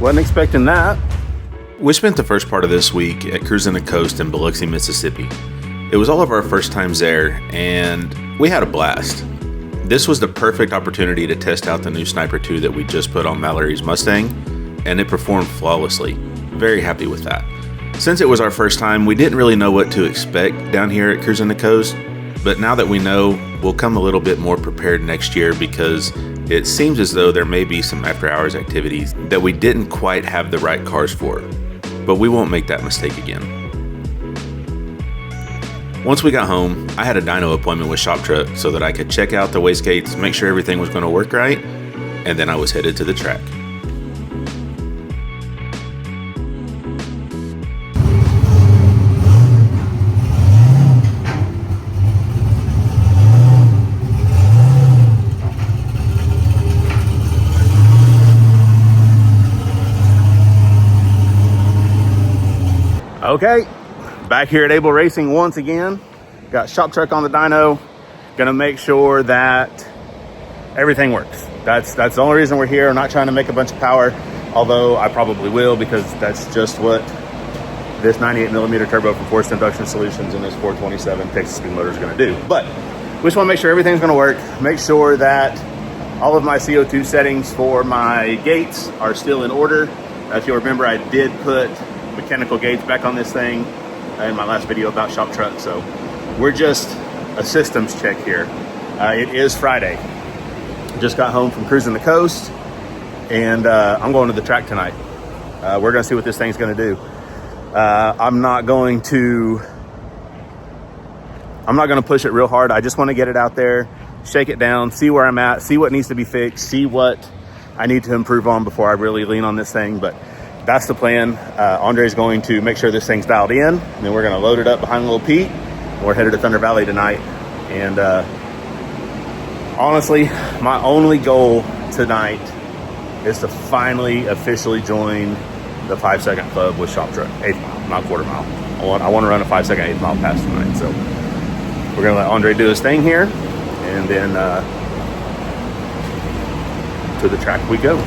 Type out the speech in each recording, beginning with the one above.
Wasn't expecting that. We spent the first part of this week at Cruisin the Coast in Biloxi, Mississippi. It was all of our first times there, and we had a blast. This was the perfect opportunity to test out the new Sniper 2 that we just put on Mallory's Mustang, and it performed flawlessly. Very happy with that. Since it was our first time, we didn't really know what to expect down here at Cruisin the Coast, but now that we know, we'll come a little bit more prepared next year because it seems as though there may be some after-hours activities that we didn't quite have the right cars for, but we won't make that mistake again. Once we got home, I had a dyno appointment with ShopTruck's so that I could check out the wastegates, make sure everything was going to work right, and then I was headed to the track. Okay, back here at Able Racing once again. Got ShopTruck on the dyno. Gonna make sure that everything works. That's the only reason we're here. I'm not trying to make a bunch of power, although I probably will because that's just what this 98mm turbo from Forced Induction Solutions and this 427 Texas Speed motor is gonna do. But we just wanna make sure everything's gonna work. Make sure that all of my CO2 settings for my gates are still in order. If you'll remember, I did put mechanical gates back on this thing in my last video about ShopTruck, so we're just a systems check here. It is Friday. Just got home from Cruisin the Coast, and I'm going to the track tonight. We're gonna see what this thing's gonna do. I'm not gonna push it real hard. I just want to get it out there, shake it down, see where I'm at, see what needs to be fixed, see what I need to improve on before I really lean on this thing. But that's the plan. Andre's going to make sure this thing's dialed in, and then we're gonna load it up behind Little Pete. We're headed to Thunder Valley tonight. And honestly, my only goal tonight is to finally officially join the 5-second club with ShopTruck. 8th mile, not quarter mile. I want to run a 5-second 8th mile pass tonight. So we're gonna let Andre do his thing here, and then to the track we go.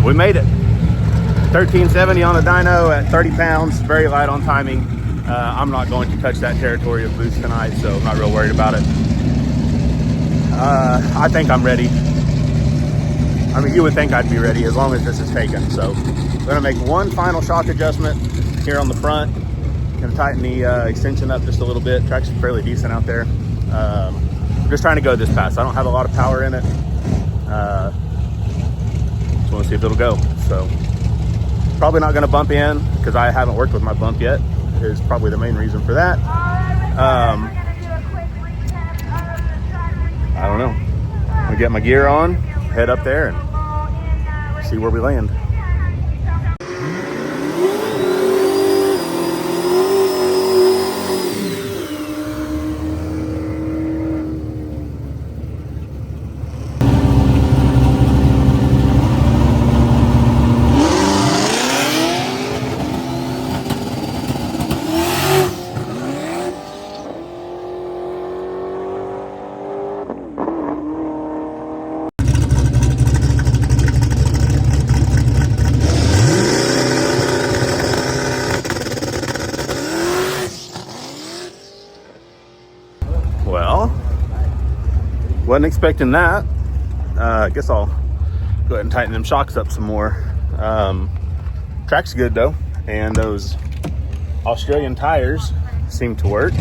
we made it. 1370 on the dyno at 30 pounds, very light on timing. I'm not going to touch that territory of boost tonight, so I'm not real worried about it. I think I'm ready. I mean, you would think I'd be ready as long as this is taken. So I'm gonna make one final shock adjustment here on the front. Gonna tighten the extension up just a little bit. Track's fairly decent out there. I'm just trying to go this fast. I don't have a lot of power in it. Just wanna see if it'll go. So probably not gonna bump in because I haven't worked with my bump yet, is probably the main reason for that. I don't know. I'm gonna get my gear on, head up there and see where we land. Well, wasn't expecting that. I guess I'll go ahead and tighten them shocks up some more. Track's good though, and those Australian tires seem to work.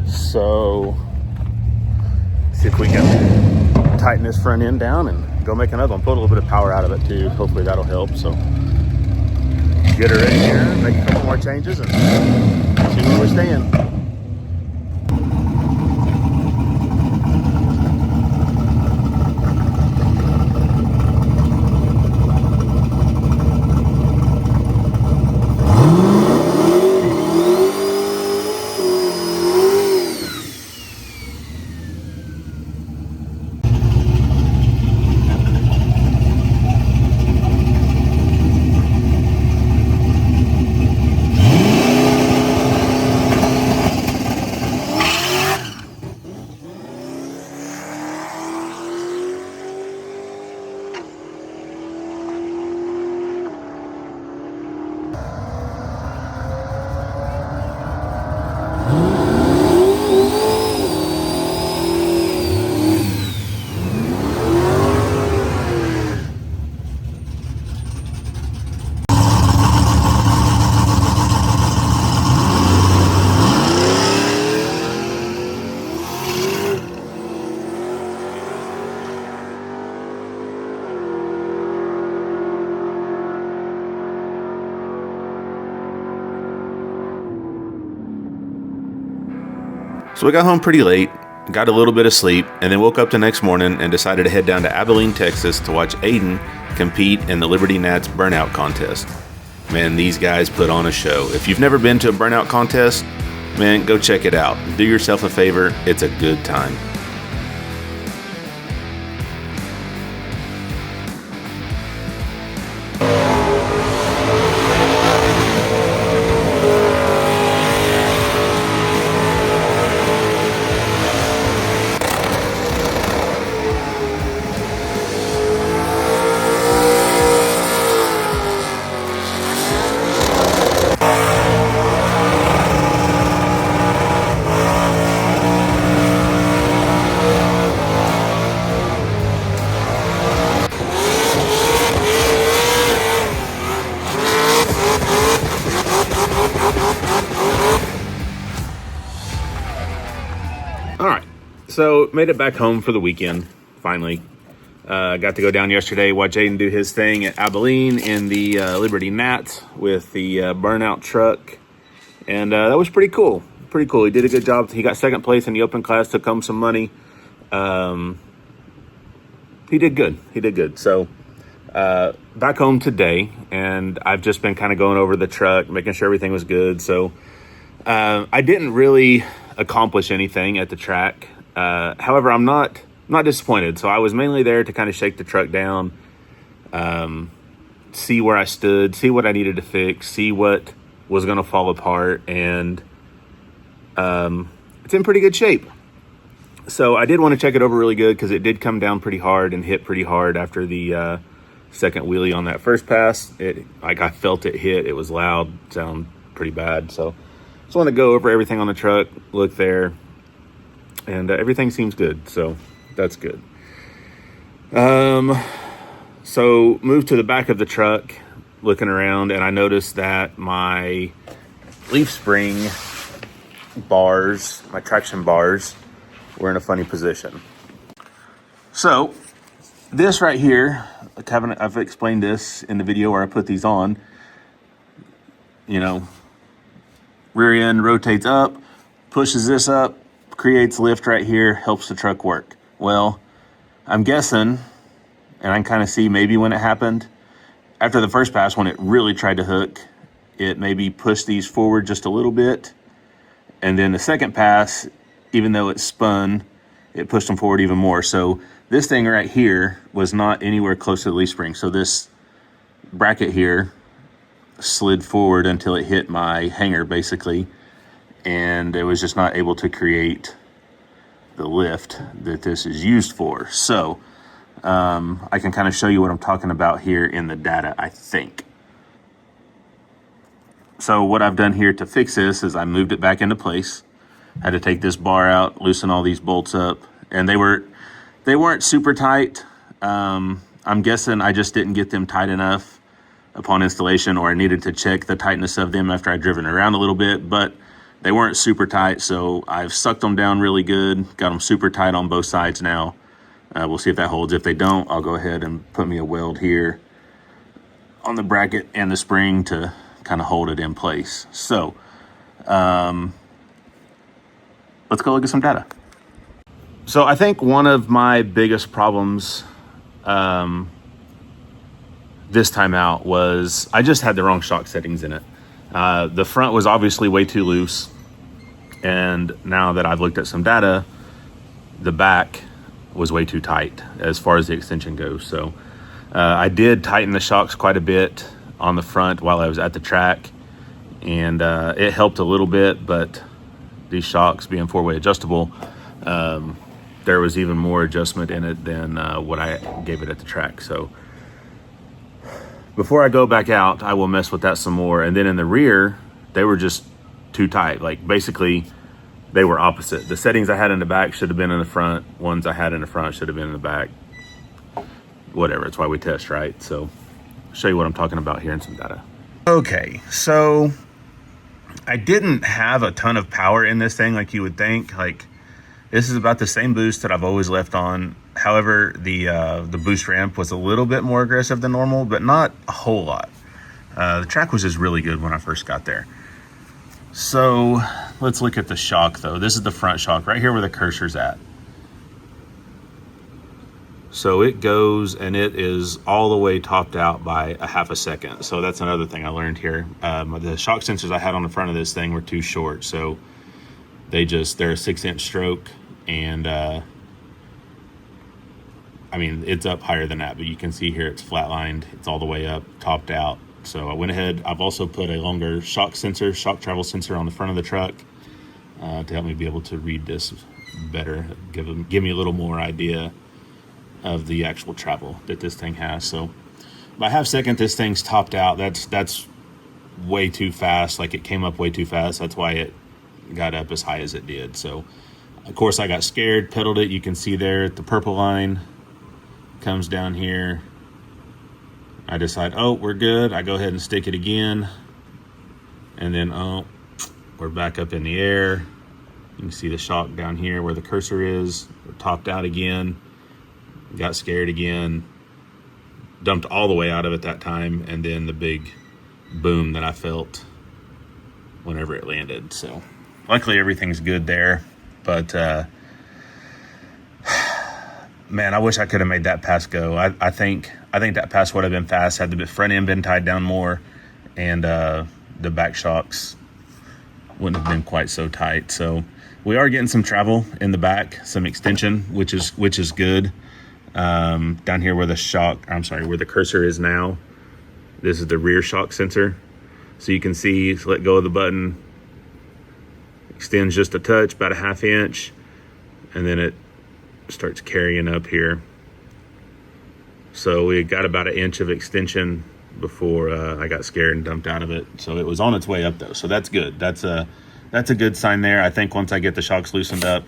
So, see if we can tighten this front end down and go make another one. Put a little bit of power out of it too. Hopefully that'll help. So, get her in here, make a couple more changes, and see where we're staying. So we got home pretty late, got a little bit of sleep, and then woke up the next morning and decided to head down to Abilene, Texas to watch Aiden compete in the Liberty Nats Burnout Contest. Man, these guys put on a show. If you've never been to a burnout contest, man, go check it out. Do yourself a favor, it's a good time. So made it back home for the weekend, finally. Got to go down yesterday, watch Aiden do his thing at Abilene in the Liberty Nats with the burnout truck. And that was pretty cool. Pretty cool. He did a good job. He got second place in the open class, took home some money. He did good. He did good. So back home today, and I've just been kind of going over the truck, making sure everything was good. So I didn't really accomplish anything at the track. However, I'm not disappointed. So I was mainly there to kind of shake the truck down, see where I stood, see what I needed to fix, see what was going to fall apart, and it's in pretty good shape. So I did want to check it over really good because it did come down pretty hard and hit pretty hard after the second wheelie on that first pass. I felt it hit. It was loud, sound pretty bad. So just want to go over everything on the truck, look there, and everything seems good. So that's good. So moved to the back of the truck, looking around, and I noticed that my leaf spring bars, my traction bars, were in a funny position. So this right here, I've explained this in the video where I put these on. You know, rear end rotates up, pushes this up, creates lift right here, helps the truck work. Well, I'm guessing, and I can kind of see maybe when it happened, after the first pass, when it really tried to hook, it maybe pushed these forward just a little bit. And then the second pass, even though it spun, it pushed them forward even more. So this thing right here was not anywhere close to the leaf spring. So this bracket here slid forward until it hit my hanger, basically. And it was just not able to create the lift that this is used for. So I can kind of show you what I'm talking about here in the data, I think. So what I've done here to fix this is I moved it back into place. Had to take this bar out, loosen all these bolts up, and they weren't super tight. I'm guessing I just didn't get them tight enough upon installation, or I needed to check the tightness of them after I'd driven around a little bit, but they weren't super tight, so I've sucked them down really good, got them super tight on both sides now. We'll see if that holds. If they don't, I'll go ahead and put me a weld here on the bracket and the spring to kind of hold it in place. So let's go look at some data. So I think one of my biggest problems this time out was I just had the wrong shock settings in it. The front was obviously way too loose, and now that I've looked at some data, the back was way too tight as far as the extension goes. So I did tighten the shocks quite a bit on the front while I was at the track, and it helped a little bit, but these shocks being four-way adjustable, there was even more adjustment in it than what I gave it at the track. So before I go back out, I will mess with that some more. And then in the rear, they were just too tight. Like basically they were opposite. The settings I had in the back should have been in the front. Ones I had in the front should have been in the back. Whatever, it's why we test, right? So I'll show you what I'm talking about here in some data. Okay, so I didn't have a ton of power in this thing like you would think. Like this is about the same boost that I've always left on. However, the boost ramp was a little bit more aggressive than normal, but not a whole lot. The track was just really good when I first got there. So let's look at the shock though. This is the front shock right here where the cursor's at. So it goes and it is all the way topped out by a half a second. So that's another thing I learned here. The shock sensors I had on the front of this thing were too short. So they're a 6-inch stroke, and I mean, it's up higher than that, but you can see here it's flatlined. It's all the way up, topped out. So I went ahead, I've also put a longer shock travel sensor on the front of the truck to help me be able to read this better, give me a little more idea of the actual travel that this thing has. So by half second, this thing's topped out. That's way too fast. Like it came up way too fast. That's why it got up as high as it did. So of course I got scared, pedaled it. You can see there the purple line comes down here. I decide, oh, we're good. I go ahead and stick it again. And then, oh, we're back up in the air. You can see the shock down here where the cursor is. We're topped out again. Got scared again. Dumped all the way out of it that time. And then the big boom that I felt whenever it landed. So luckily everything's good there. But man, I wish I could have made that pass go. I think that pass would have been fast had the front end been tied down more, and the back shocks wouldn't have been quite so tight. So we are getting some travel in the back, some extension, which is good. Down here where where the cursor is now, this is the rear shock sensor. So you can see, let go of the button, extends just a touch, about a ½ inch, and then it starts carrying up here. So we got about an inch of extension before I got scared and dumped out of it. So it was on its way up though. So that's good. That's a good sign there. I think once I get the shocks loosened up,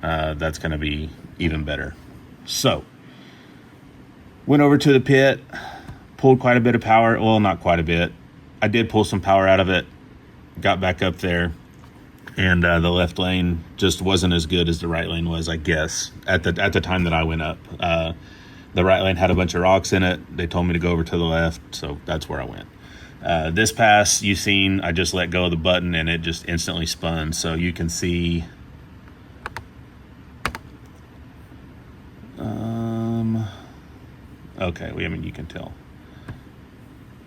that's going to be even better. So went over to the pit, pulled quite a bit of power. Well, not quite a bit. I did pull some power out of it, got back up there, and the left lane just wasn't as good as the right lane was, I guess, at the time that I went up. The right lane had a bunch of rocks in it. They told me to go over to the left, so that's where I went. This pass, you've seen, I just let go of the button and it just instantly spun. So you can see, okay, I mean, you can tell.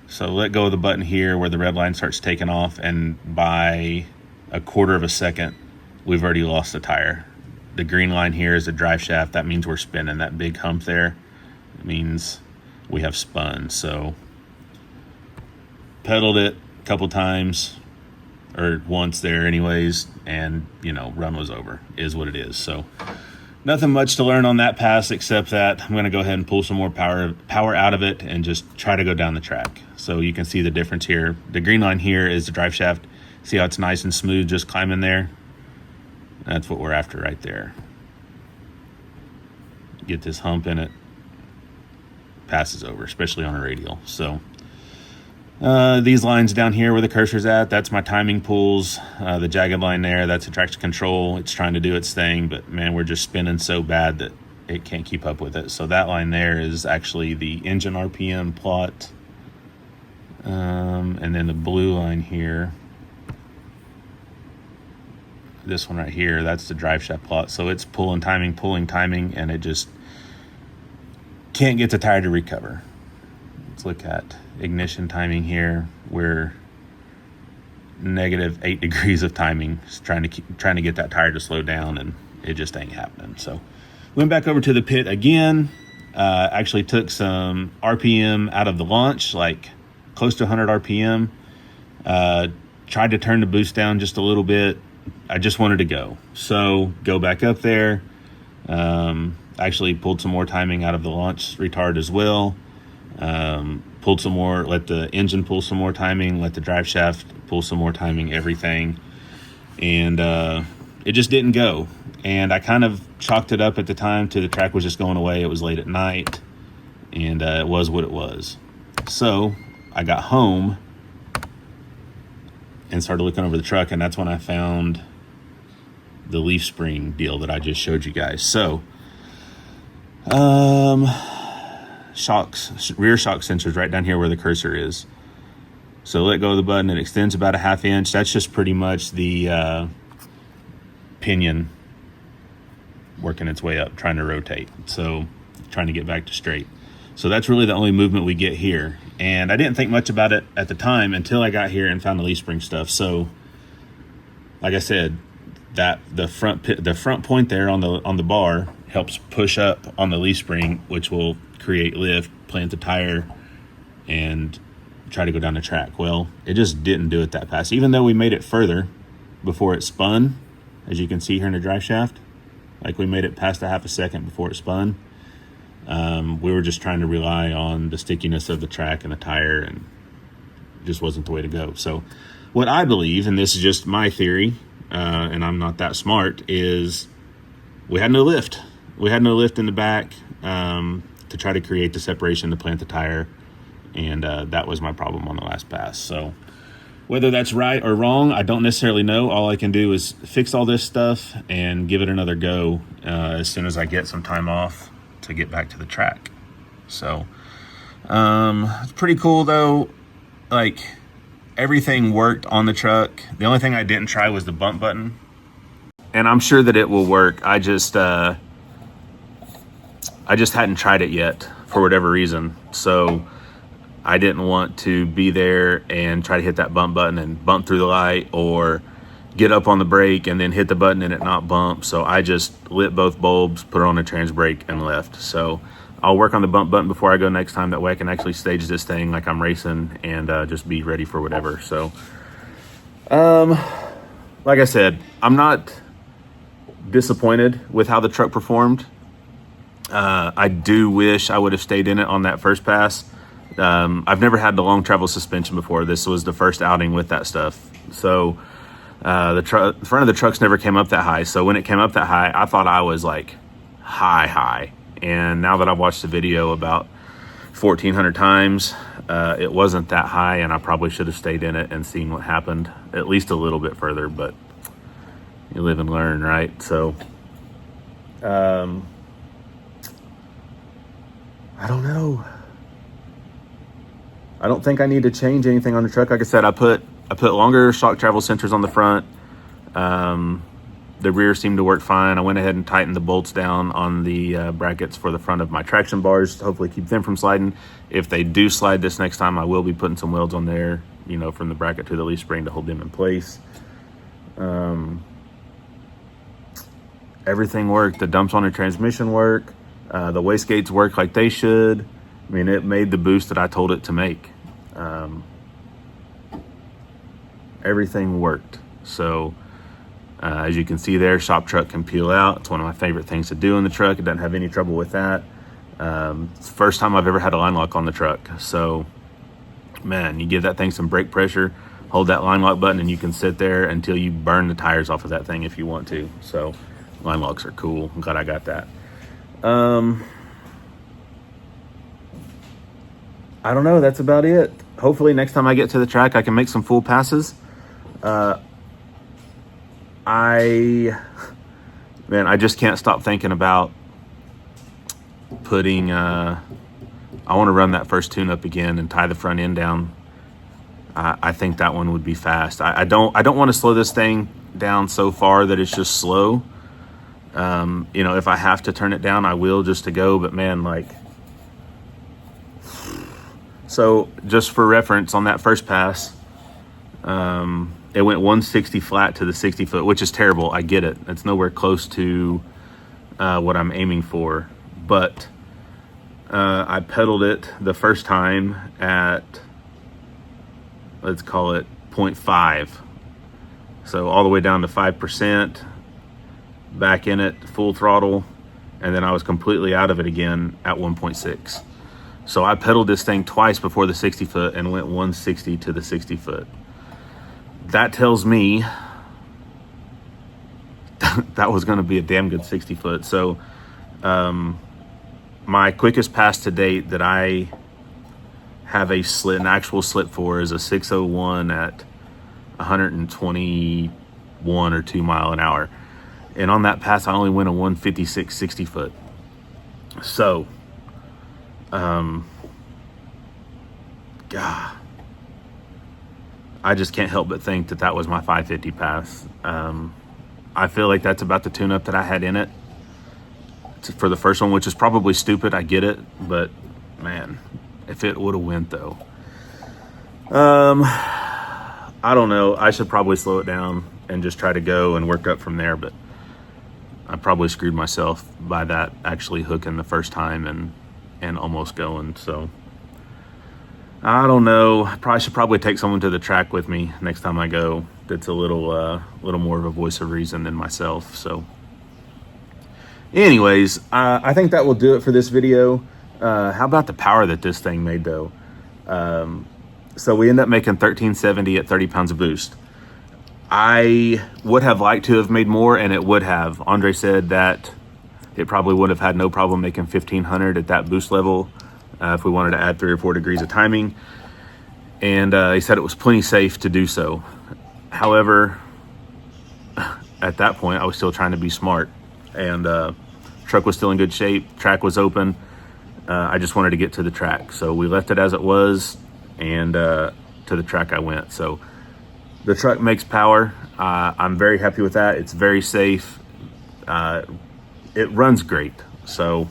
So let go of the button here where the red line starts taking off, and by a quarter of a second, we've already lost the tire. The green line here is the drive shaft. That means we're spinning. That big hump there, it means we have spun. So pedaled it a couple times, or once there anyways, and run was over, is what it is. So nothing much to learn on that pass, except that I'm going to go ahead and pull some more power out of it and just try to go down the track. So you can see the difference here. The green line here is the drive shaft. See how it's nice and smooth just climbing there? That's what we're after right there. Get this hump in it, passes over, especially on a radial. So these lines down here where the cursor's at, that's my timing pulls. The jagged line there, that's the traction control. It's trying to do its thing, but man, we're just spinning so bad that it can't keep up with it. So that line there is actually the engine RPM plot. And then the blue line here, this one right here, that's the drive shaft plot. So it's pulling timing, and it just can't get the tire to recover. Let's look at ignition timing here. We're -8 degrees of timing, just trying to get that tire to slow down, and it just ain't happening. So went back over to the pit again. Actually took some RPM out of the launch, like close to 100 RPM. Tried to turn the boost down just a little bit. I just wanted to go. So go back up there. Actually pulled some more timing out of the launch retard as well. Pulled some more, let the engine pull some more timing, let the drive shaft pull some more timing, everything. And it just didn't go. And I kind of chalked it up at the time to the track was just going away. It was late at night, and it was what it was. So I got home and started looking over the truck, and that's when I found the leaf spring deal that I just showed you guys. So shocks, rear shock sensors right down here where the cursor is. So let go of the button, it extends about a 1/2 inch. That's just pretty much the pinion working its way up, trying to rotate. So trying to get back to straight. So that's really the only movement we get here. And I didn't think much about it at the time until I got here and found the leaf spring stuff. So like I said, that the front point there on the bar helps push up on the leaf spring, which will create lift, plant the tire, and try to go down the track. Well, it just didn't do it that fast. Even though we made it further before it spun, as you can see here in the drive shaft, like we made it past a 1/2 second before it spun. We were just trying to rely on the stickiness of the track and the tire, and it just wasn't the way to go. So what I believe, and this is just my theory, and I'm not that smart, is we had no lift. We had no lift in the back to try to create the separation to plant the tire, and that was my problem on the last pass. So whether that's right or wrong, I don't necessarily know. All I can do is fix all this stuff and give it another go as soon as I get some time off to get back to the track. So it's pretty cool though. Like, everything worked on the truck. The only thing I didn't try was the bump button, and I'm sure that it will work. I just hadn't tried it yet for whatever reason. So I didn't want to be there and try to hit that bump button and bump through the light, or get up on the brake and then hit the button and it not bump. So I just lit both bulbs, put on a trans brake, and left. So I'll work on the bump button before I go next time. That way I can actually stage this thing like I'm racing and just be ready for whatever. So like I said, I'm not disappointed with how the truck performed. I do wish I would have stayed in it on that first pass. I've never had the long travel suspension before. This was the first outing with that stuff. So the front of the trucks never came up that high. So when it came up that high, I thought I was like high. And now that I've watched the video about 1,400 times, it wasn't that high, and I probably should have stayed in it and seen what happened at least a little bit further, but you live and learn, right? So, I don't know. I don't think I need to change anything on the truck. Like I said, I put longer shock travel sensors on the front. The rear seemed to work fine. I went ahead and tightened the bolts down on the brackets for the front of my traction bars to hopefully keep them from sliding. If they do slide this next time, I will be putting some welds on there, you know, from the bracket to the leaf spring to hold them in place. Everything worked. The dumps on the transmission work. The wastegates work like they should. I mean, it made the boost that I told it to make. Everything worked. So, as you can see there, Shop Truck can peel out. It's one of my favorite things to do in the truck. It doesn't have any trouble with that. It's the first time I've ever had a line lock on the truck. So, man, you give that thing some brake pressure, hold that line lock button, and you can sit there until you burn the tires off of that thing if you want to. So, line locks are cool. I'm glad I got that. I don't know. That's about it. Hopefully next time I get to the track, I can make some full passes. I just can't stop thinking about putting, I want to run that first tune-up again and tie the front end down. I think that one would be fast. I don't want to slow this thing down so far that it's just slow. You know, if I have to turn it down, I will, just to go, but man, like, so just for reference, on that first pass, it went 160 flat to the 60 foot, which is terrible. I get it. It's nowhere close to what I'm aiming for. But I pedaled it the first time at, let's call it 0.5. So all the way down to 5%, back in it, full throttle, and then I was completely out of it again at 1.6. So I pedaled this thing twice before the 60 foot and went 160 to the 60 foot. That tells me that was going to be a damn good 60 foot. So my quickest pass to date that I have an actual slit for is a 601 at 121 or 2 mile an hour. And on that pass, I only went a 156 60 foot. So, God, I just can't help but think that was my 550 pass. I feel like that's about the tune-up that I had in it for the first one, which is probably stupid. I get it, but man, if it would have went though, I don't know. I should probably slow it down and just try to go and work up from there. But I probably screwed myself by that actually hooking the first time and almost going. So I don't know. I should probably take someone to the track with me next time I go that's a little more of a voice of reason than myself. So anyways, I think that will do it for this video. How about the power that this thing made though? So we end up making 1370 at 30 pounds of boost. I would have liked to have made more, and it would have. Andre said that it probably would have had no problem making 1500 at that boost level if we wanted to add 3 or 4 degrees of timing. And he said it was plenty safe to do so. However, at that point, I was still trying to be smart. And truck was still in good shape. Track was open. I just wanted to get to the track. So we left it as it was, and to the track I went. So the truck makes power. I'm very happy with that. It's very safe. It runs great. So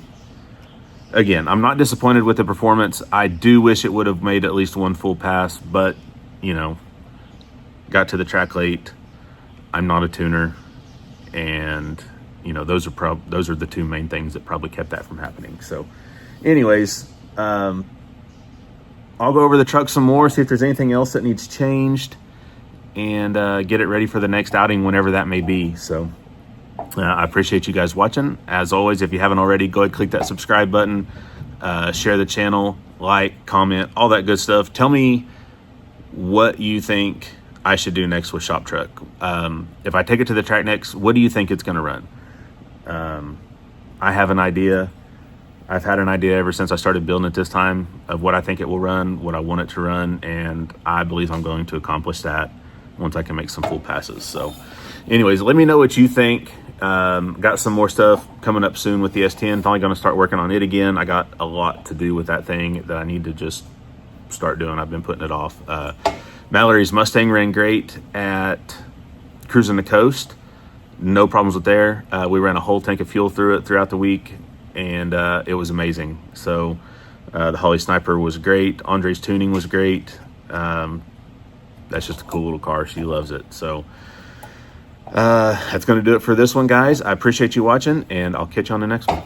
again, I'm not disappointed with the performance. I do wish it would have made at least one full pass, but you know, got to the track late. I'm not a tuner, and you know, those are the two main things that probably kept that from happening. So anyways, I'll go over the truck some more, see if there's anything else that needs changed, and get it ready for the next outing whenever that may be. So I appreciate you guys watching. As always, if you haven't already, go ahead and click that subscribe button, share the channel, like, comment, all that good stuff. Tell me what you think I should do next with Shop Truck. If I take it to the track next, what do you think it's going to run? I have an idea. I've had an idea ever since I started building it this time of what I think it will run, what I want it to run, and I believe I'm going to accomplish that once I can make some full passes. So anyways, let me know what you think. Got some more stuff coming up soon with the S10. Finally going to start working on it again. I got a lot to do with that thing that I need to just start doing. I've been putting it off. Mallory's Mustang ran great at Cruisin the Coast. No problems with there. We ran a whole tank of fuel through it throughout the week, and it was amazing. So the Holly Sniper was great. Andre's tuning was great. That's just a cool little car. She loves it. So that's going to do it for this one, guys. I appreciate you watching, and I'll catch you on the next one.